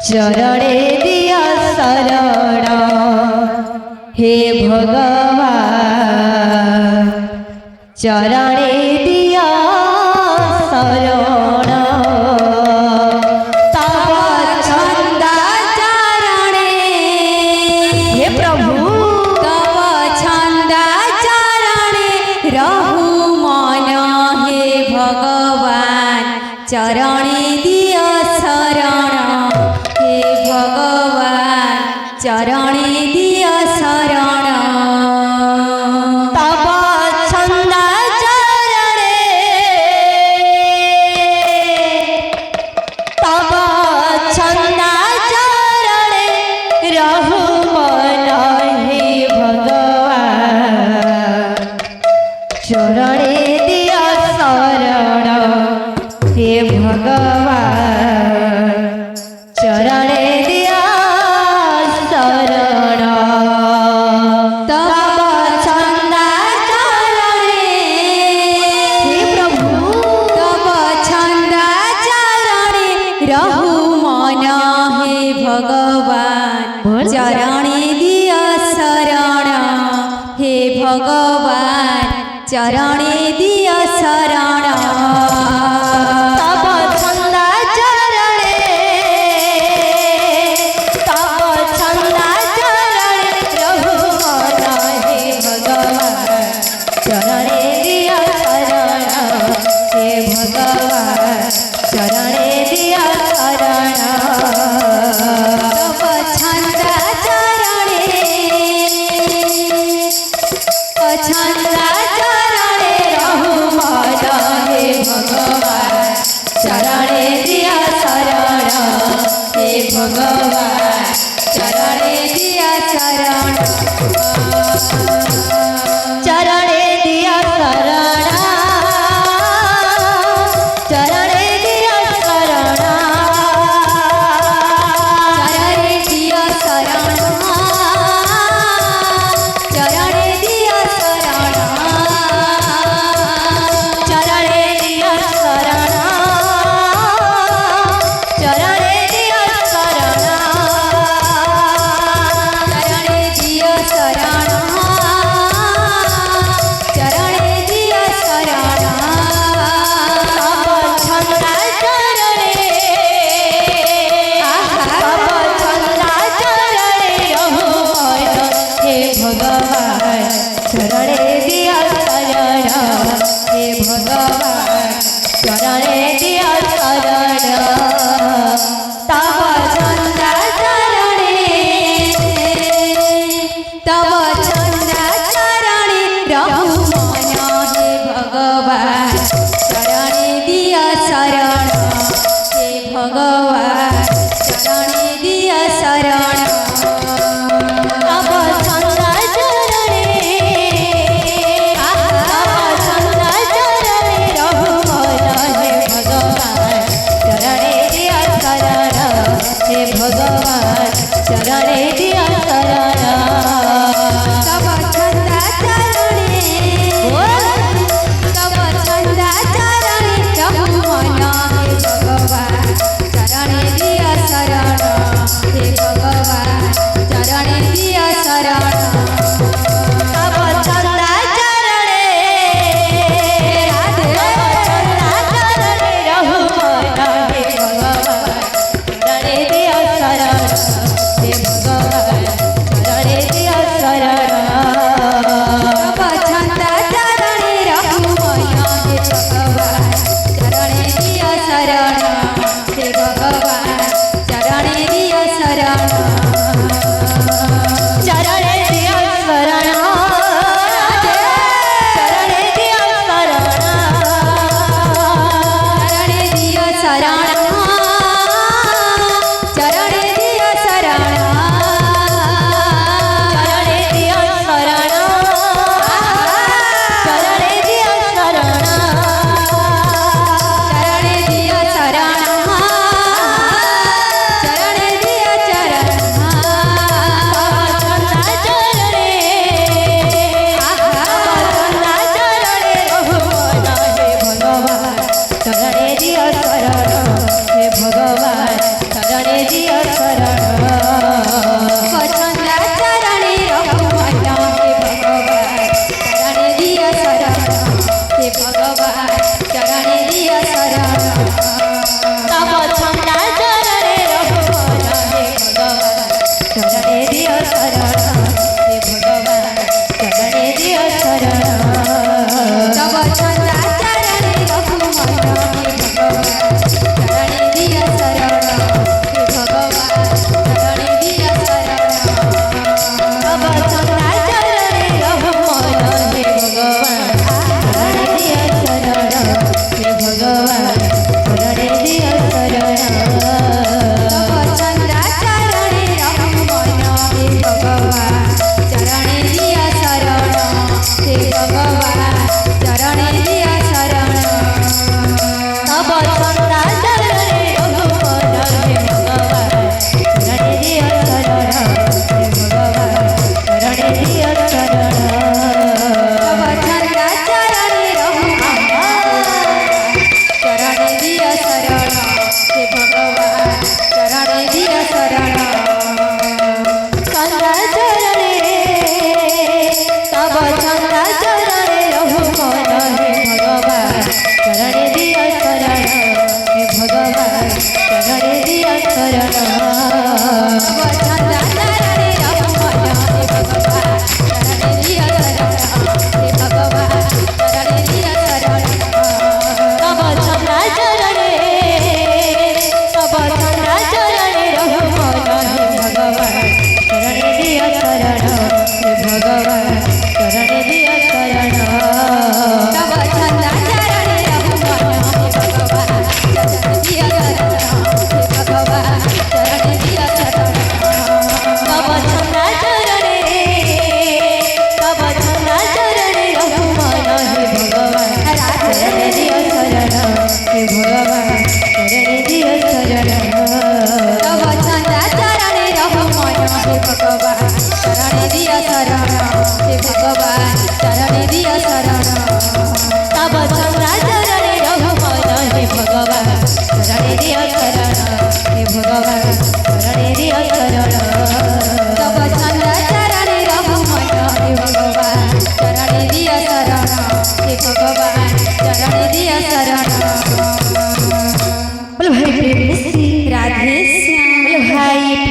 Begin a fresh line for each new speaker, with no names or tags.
चरणे दिया शरण हे भगवान चरणे दिया शरण तव छंदा चरणे हे प्रभु
तव छंदा चरणे रहु मन हे भगवान चरणे दिया शरण हे भगवान चरणे दिया शरण
तव छंदा चरणे तव छंदा चरणे रहु मन हे भगवान चरणे दिया शरण हे भगवान चरणे दिया शरण
तव छंदा चरणे
हे प्रभु
तव छंदा चरणे रहु मन हे भगवान चरणे दिया शरण हे भगवान चरणे दिया शरण
तव छंदा चरणे तव छंदा चरणे रहु मन हे भगवान चरणे दिया शरण हे भगवान चरणे दिया शरण
तव छंदा चरणे
छंदा चरणे रहु मन हे भगवान चरणे दिया शरण हे भगवान चरणे दिया शरण चरणे दिया शरण चरणे दिया शरण
चरणे दिया शरण
चरणे दिया शरण चरणे दिया शरण चरणे दिया शरण
चरणे दिया शरण चरणे दिया शरण
तव छंदा चरणे तव छंदा चरणे रहु मन हे भगवान चरणे दिया शरण हे भगवान चरणे दिया शरण तव छंदा चरणे
तव छंदा चरणे रहु मन हे भगवान चरणे दिया शरण हे भगवान चरणे दिया शरण
तव छंदा चरणे तव छंदा चरणे रहु मन हे भगवान चरणे दिया शरण हे भगवान चरणे दिया शरण
तव छंदा चरणे तव छंदा चरणे रहु मन हे भगवान चरणे दिया शरण हे भगवान चरणे दिया शरण
तव छंदा चरणे
राधे
तव छंदा चरणे रहु मन हे भगवान चरणे दिया शरण हे भगवान
ଦିଅ ଶରଣ
ଚନ୍ଦା ଚରଣେ ତବ ଚନ୍ଦା ଚରଣେ ରହୁ ମନ ହେ ଭଗବାନ ଚରଣେ ଦିଅ ଶରଣ ହେ ଭଗବାନ ଚରଣେ ଦିଅ ଶରଣ
ତବ ଚନ୍ଦା ଚରଣେ ରହୁ ମନ ହେ ଭଗବାନ ଚରଣେ ଦିଅ ଶରଣ ହେ ଭଗବାନ ଚରଣେ ଦିଅ ଶରଣ
ତବ ଚନ୍ଦା ଚରଣେ ରହୁ ମନ ହେ ଭଗବାନ ଚରଣେ ଦିଅ ଶରଣ ହେ ଭଗବାନ ଚରଣେ ଦିଅ ଶରଣ
ତବ ଚନ୍ଦା ଚରଣେ ରହୁ ମନ ହେ ଭଗବାନ ଚରଣେ ଦିଅ ଶରଣ ହେ ଭଗବାନ ଚରଣେ ଦିଅ ଶରଣ
ତବ ଚନ୍ଦା ଚରଣେ ରହୁ ମନ ହେ ଭଗବାନ ଚରଣେ ଦିଅ ଶରଣ ହେ ଭଗବାନ ଚରଣେ ଦିଅ ଶରଣ
ତବ ଚନ୍ଦା ଚରଣେ ରହୁ ମନ ହେ ଭଗବାନ ଚରଣେ ଦିଅ ଶରଣ ହେ ଭଗବାନ ଚରଣେ ଦିଅ ଶରଣ
ତବ ଚନ୍ଦା ଚରଣେ ରହୁ ମନ ହେ ଭଗବାନ ଚରଣେ ଦିଅ ଶରଣ ହେ ଭଗବାନ